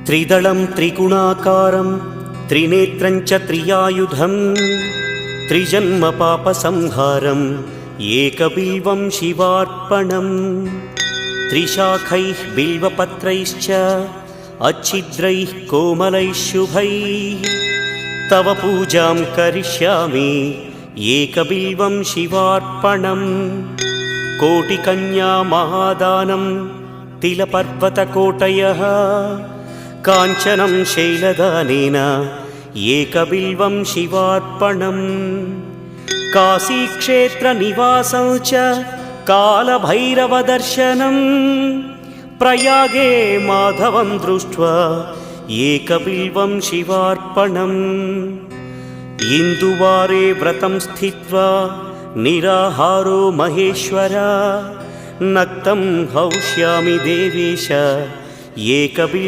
त्रिदलं त्रिगुणाकारं त्रिनेत्रं च त्रियायुधं त्रिजन्म पापसंहारम् एकबिल्वं शिवार्पणम् त्रिशाखैः बिल्वपत्रैश्च अच्छिद्रैः कोमलैः शुभैः तव पूजां करिष्यामि एकबिल्वं शिवार्पणम् कोटिकन्या महादानं तिलपर्वतकोटयः काञ्चनं शैलदानेन एकबिल्वं शिवार्पणम् काशीक्षेत्रनिवासं च कालभैरवदर्शनं प्रयागे माधवं दृष्ट्वा एकबिल्वं शिवार्पणम् इन्दुवारे व्रतं स्थित्वा निराहारो महेश्वर नक्तं हौष्यामि देवेश एकबिल्वं